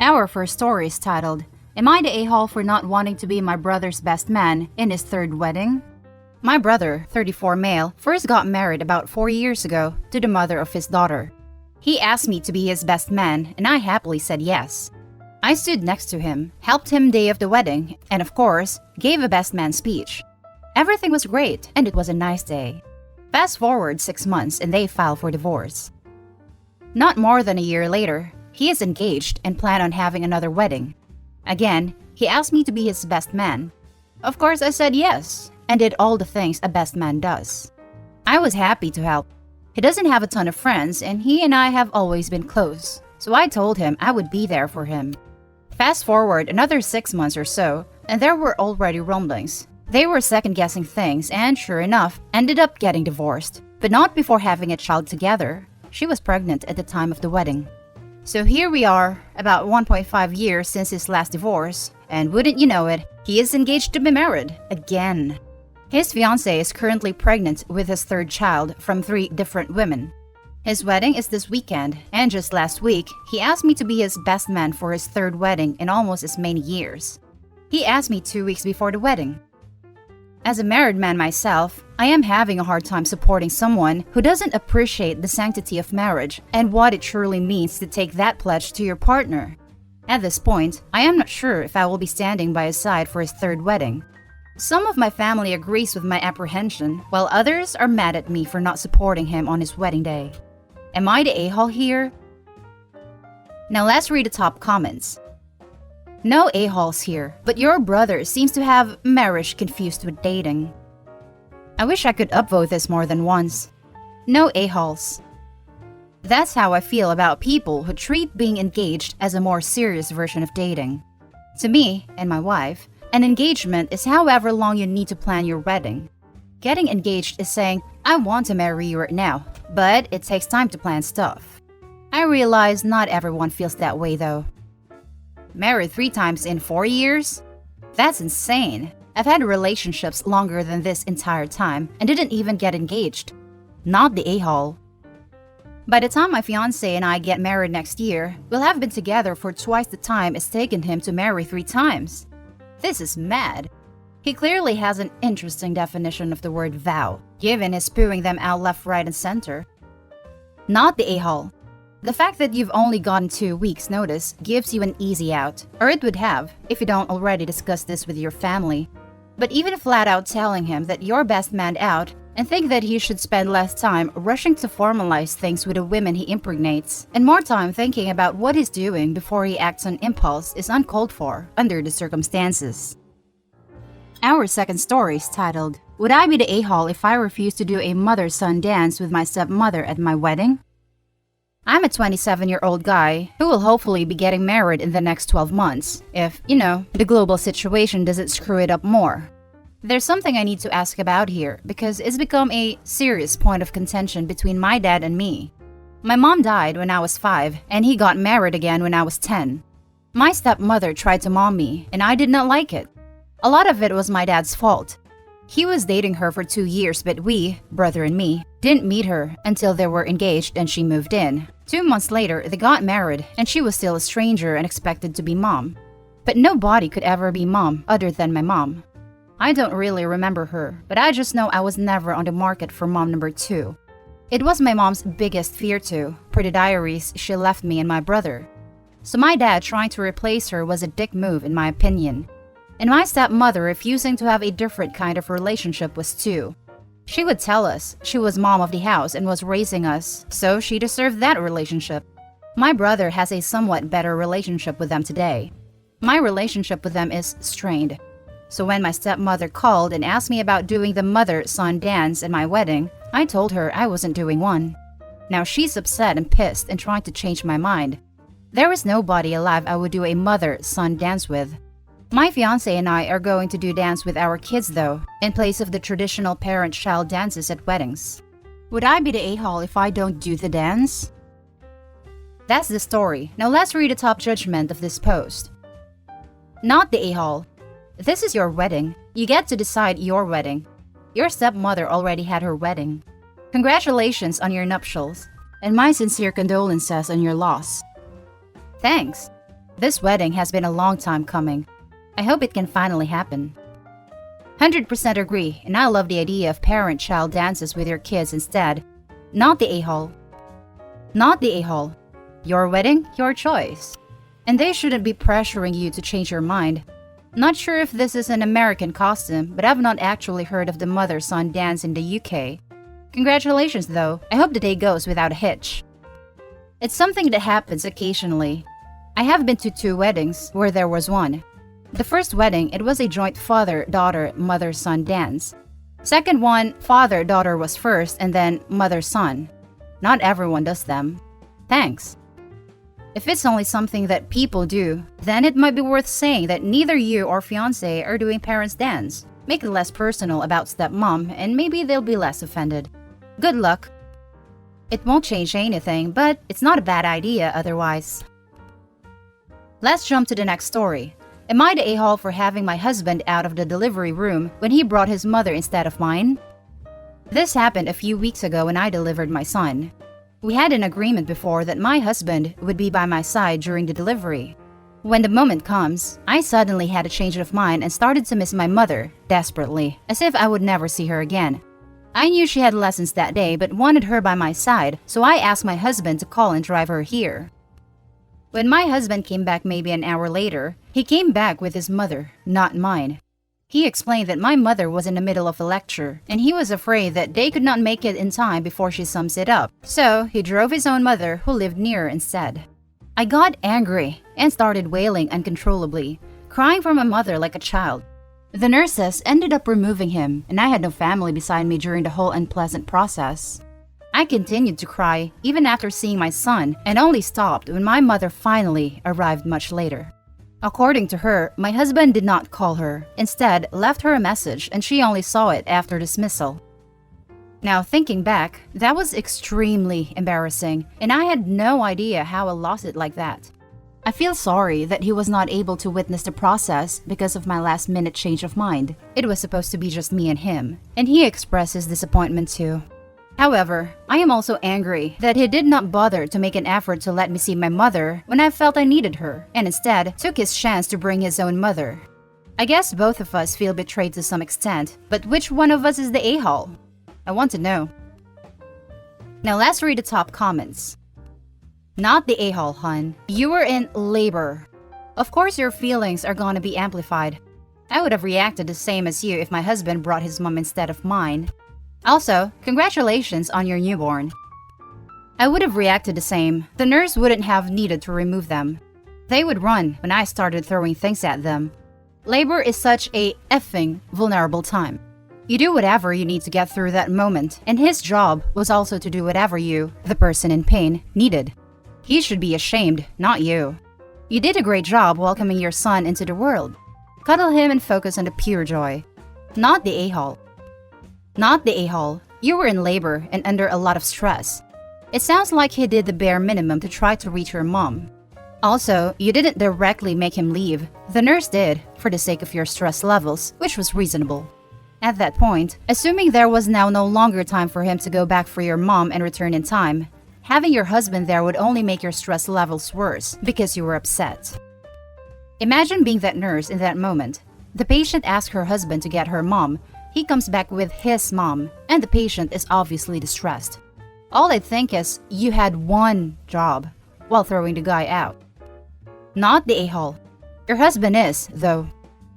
Our first story is titled, Am I the a-hole for not wanting to be my brother's best man in his third wedding? My brother, 34 male, first got married about 4 years ago to the mother of his daughter. He asked me to be his best man and I happily said yes. I stood next to him, helped him day of the wedding, and of course, gave a best man speech. Everything was great and it was a nice day. Fast forward 6 months and they filed for divorce. Not more than a year later, he is engaged and planned on having another wedding. Again, he asked me to be his best man. Of course, I said yes, and did all the things a best man does. I was happy to help. He doesn't have a ton of friends, and he and I have always been close, so I told him I would be there for him. Fast forward another 6 months or so, and there were already rumblings. They were second-guessing things, and sure enough, ended up getting divorced, but not before having a child together. She was pregnant at the time of the wedding. So here we are, about 1.5 years since his last divorce, and wouldn't you know it, he is engaged to be married again. His fiancée is currently pregnant with his third child from 3 different women. His wedding is this weekend, and just last week, he asked me to be his best man for his third wedding in almost as many years. He asked me 2 weeks before the wedding. As a married man myself, I am having a hard time supporting someone who doesn't appreciate the sanctity of marriage and what it truly means to take that pledge to your partner. At this point, I am not sure if I will be standing by his side for his third wedding. Some of my family agrees with my apprehension, while others are mad at me for not supporting him on his wedding day. Am I the a-hole here? Now let's read the top comments. No a-holes here, but your brother seems to have marriage confused with dating. I wish I could upvote this more than once. No a-holes. That's how I feel about people who treat being engaged as a more serious version of dating. To me and my wife, an engagement is however long you need to plan your wedding. Getting engaged is saying, I want to marry you right now, but it takes time to plan stuff. I realize not everyone feels that way though. Married 3 times in 4 years? That's insane. I've had relationships longer than this entire time and didn't even get engaged. Not the a-hole. By the time my fiancé and I get married next year, we'll have been together for twice the time it's taken him to marry 3 times. This is mad. He clearly has an interesting definition of the word vow, given his spewing them out left, right, and center. Not the a-hole. The fact that you've only gotten 2 weeks' notice gives you an easy out, or it would have if you don't already discuss this with your family. But even flat out telling him that you're best man out and think that he should spend less time rushing to formalize things with the women he impregnates and more time thinking about what he's doing before he acts on impulse is uncalled for under the circumstances. Our second story is titled, Would I be the a-hole if I refused to do a mother-son dance with my stepmother at my wedding? I'm a 27-year-old guy who will hopefully be getting married in the next 12 months, if, the global situation doesn't screw it up more. There's something I need to ask about here because it's become a serious point of contention between my dad and me. My mom died when I was 5 and he got married again when I was 10. My stepmother tried to mom me and I did not like it. A lot of it was my dad's fault. He was dating her for 2 years, but we, brother and me, didn't meet her until they were engaged and she moved in. 2 months later, they got married and she was still a stranger and expected to be mom. But nobody could ever be mom other than my mom. I don't really remember her, but I just know I was never on the market for mom number 2. It was my mom's biggest fear too, per the diaries she left me and my brother. So my dad trying to replace her was a dick move in my opinion. And my stepmother refusing to have a different kind of relationship was too. She would tell us she was mom of the house and was raising us, so she deserved that relationship. My brother has a somewhat better relationship with them today. My relationship with them is strained. So when my stepmother called and asked me about doing the mother-son dance at my wedding, I told her I wasn't doing one. Now she's upset and pissed and trying to change my mind. There is nobody alive I would do a mother-son dance with. My fiancé and I are going to do dance with our kids though, in place of the traditional parent-child dances at weddings. Would I be the a-hole if I don't do the dance? That's the story. Now let's read the top judgment of this post. Not the a-hole. This is your wedding. You get to decide your wedding. Your stepmother already had her wedding. Congratulations on your nuptials, and my sincere condolences on your loss. Thanks. This wedding has been a long time coming. I hope it can finally happen. 100% agree, and I love the idea of parent-child dances with your kids instead. Not the a-hole. Not the a-hole. Your wedding, your choice. And they shouldn't be pressuring you to change your mind. Not sure if this is an American costume, but I've not actually heard of the mother-son dance in the UK. Congratulations though, I hope the day goes without a hitch. It's something that happens occasionally. I have been to 2 weddings where there was one. The first wedding, it was a joint father-daughter, mother-son dance. Second one, father-daughter was first and then mother-son. Not everyone does them. Thanks. If it's only something that people do, then it might be worth saying that neither you or fiancé are doing parents' dance. Make it less personal about stepmom and maybe they'll be less offended. Good luck. It won't change anything, but it's not a bad idea otherwise. Let's jump to the next story. Am I the a-hole for having my husband out of the delivery room when he brought his mother instead of mine? This happened a few weeks ago when I delivered my son. We had an agreement before that my husband would be by my side during the delivery. When the moment comes, I suddenly had a change of mind and started to miss my mother, desperately, as if I would never see her again. I knew she had lessons that day but wanted her by my side, so I asked my husband to call and drive her here. When my husband came back maybe an hour later, he came back with his mother, not mine. He explained that my mother was in the middle of a lecture, and he was afraid that they could not make it in time before she sums it up, so he drove his own mother who lived near instead. I got angry and started wailing uncontrollably, crying for my mother like a child. The nurses ended up removing him, and I had no family beside me during the whole unpleasant process. I continued to cry even after seeing my son and only stopped when my mother finally arrived much later. According to her, my husband did not call her, instead left her a message and she only saw it after dismissal. Now thinking back, that was extremely embarrassing and I had no idea how I lost it like that. I feel sorry that he was not able to witness the process because of my last-minute change of mind. It was supposed to be just me and him, and he expressed his disappointment too. However, I am also angry that he did not bother to make an effort to let me see my mother when I felt I needed her, and instead took his chance to bring his own mother. I guess both of us feel betrayed to some extent, but which one of us is the a-hole? I want to know. Now let's read the top comments. Not the a-hole, hun. You were in labor. Of course your feelings are gonna be amplified. I would have reacted the same as you if my husband brought his mom instead of mine. Also, congratulations on your newborn. I would have reacted the same. The nurse wouldn't have needed to remove them. They would run when I started throwing things at them. Labor is such a effing vulnerable time. You do whatever you need to get through that moment, and his job was also to do whatever you, the person in pain, needed. He should be ashamed, not you. You did a great job welcoming your son into the world. Cuddle him and focus on the pure joy. Not the a-hole. Not the a-hole. You were in labor and under a lot of stress. It sounds like he did the bare minimum to try to reach your mom. Also, you didn't directly make him leave. The nurse did, for the sake of your stress levels, which was reasonable. At that point, assuming there was now no longer time for him to go back for your mom and return in time, having your husband there would only make your stress levels worse because you were upset. Imagine being that nurse in that moment. The patient asks her husband to get her mom. He comes back with his mom, and the patient is obviously distressed. All I think is, you had one job, while throwing the guy out. Not the a-hole. Your husband is, though.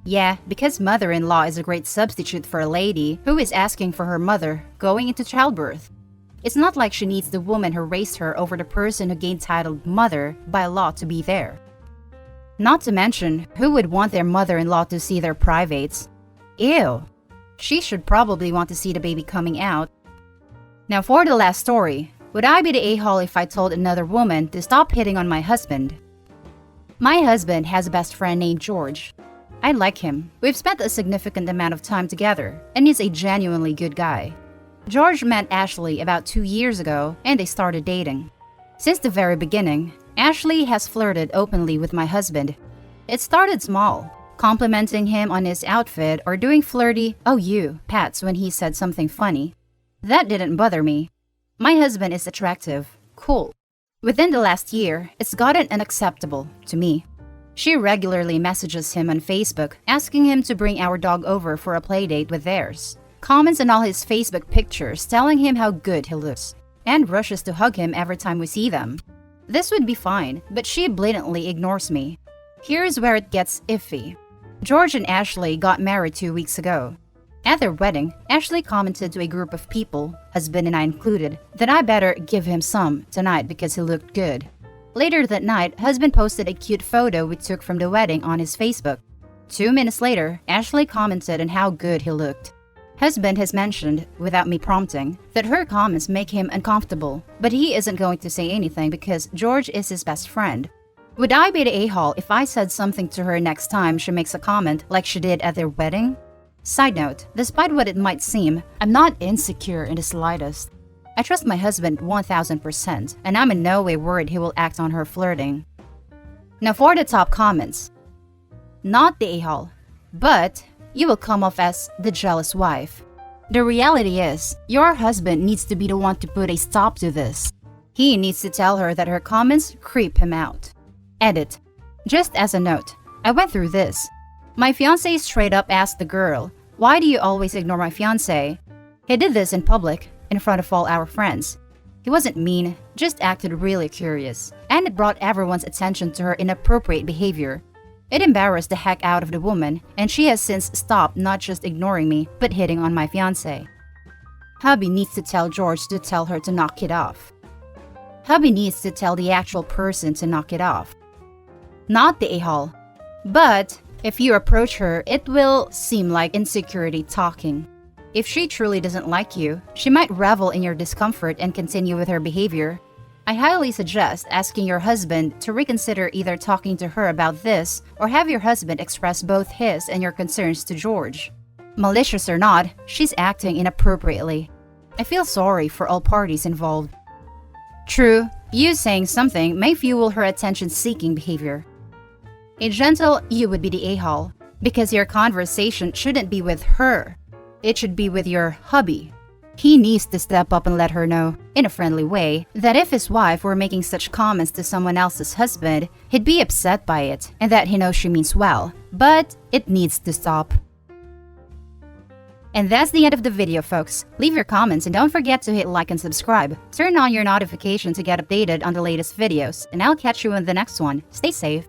Yeah, because mother-in-law is a great substitute for a lady who is asking for her mother going into childbirth. It's not like she needs the woman who raised her over the person who gained title mother by law to be there. Not to mention, who would want their mother-in-law to see their privates? Ew. She should probably want to see the baby coming out. Now for the last story, would I be the a-hole if I told another woman to stop hitting on my husband? My husband has a best friend named George. I like him. We've spent a significant amount of time together, and he's a genuinely good guy. George met Ashley about 2 years ago, and they started dating. Since the very beginning, Ashley has flirted openly with my husband. It started small, complimenting him on his outfit or doing flirty "oh you" pats when he said something funny. That didn't bother me. My husband is attractive, cool. Within the last year, it's gotten unacceptable to me. She regularly messages him on Facebook asking him to bring our dog over for a playdate with theirs. Comments on all his Facebook pictures telling him how good he looks, and rushes to hug him every time we see them. This would be fine, but she blatantly ignores me. Here's where it gets iffy. George and Ashley got married 2 weeks ago. At their wedding, Ashley commented to a group of people, husband and I included, that I better give him some tonight because he looked good. Later that night, husband posted a cute photo we took from the wedding on his Facebook. 2 minutes later, Ashley commented on how good he looked. Husband has mentioned, without me prompting, that her comments make him uncomfortable, but he isn't going to say anything because George is his best friend. Would I be the a-hole if I said something to her next time she makes a comment like she did at their wedding? Side note, despite what it might seem, I'm not insecure in the slightest. I trust my husband 1000%, and I'm in no way worried he will act on her flirting. Now for the top comments. Not the a-hole, but you will come off as the jealous wife. The reality is, your husband needs to be the one to put a stop to this. He needs to tell her that her comments creep him out. Edit. Just as a note, I went through this. My fiancé straight up asked the girl, "Why do you always ignore my fiancé?" He did this in public, in front of all our friends. He wasn't mean, just acted really curious, and it brought everyone's attention to her inappropriate behavior. It embarrassed the heck out of the woman, and she has since stopped not just ignoring me, but hitting on my fiancé. Hubby needs to tell George to tell her to knock it off. Hubby needs to tell the actual person to knock it off. Not the a-hole. But if you approach her, it will seem like insecurity talking. If she truly doesn't like you, she might revel in your discomfort and continue with her behavior. I highly suggest asking your husband to reconsider either talking to her about this or have your husband express both his and your concerns to George. Malicious or not, she's acting inappropriately. I feel sorry for all parties involved. True, you saying something may fuel her attention-seeking behavior. A gentle you would be the a-hole, because your conversation shouldn't be with her. It should be with your hubby. He needs to step up and let her know, in a friendly way, that if his wife were making such comments to someone else's husband, he'd be upset by it, and that he knows she means well, but it needs to stop. And that's the end of the video, folks. Leave your comments and don't forget to hit like and subscribe. Turn on your notification to get updated on the latest videos, and I'll catch you in the next one. Stay safe.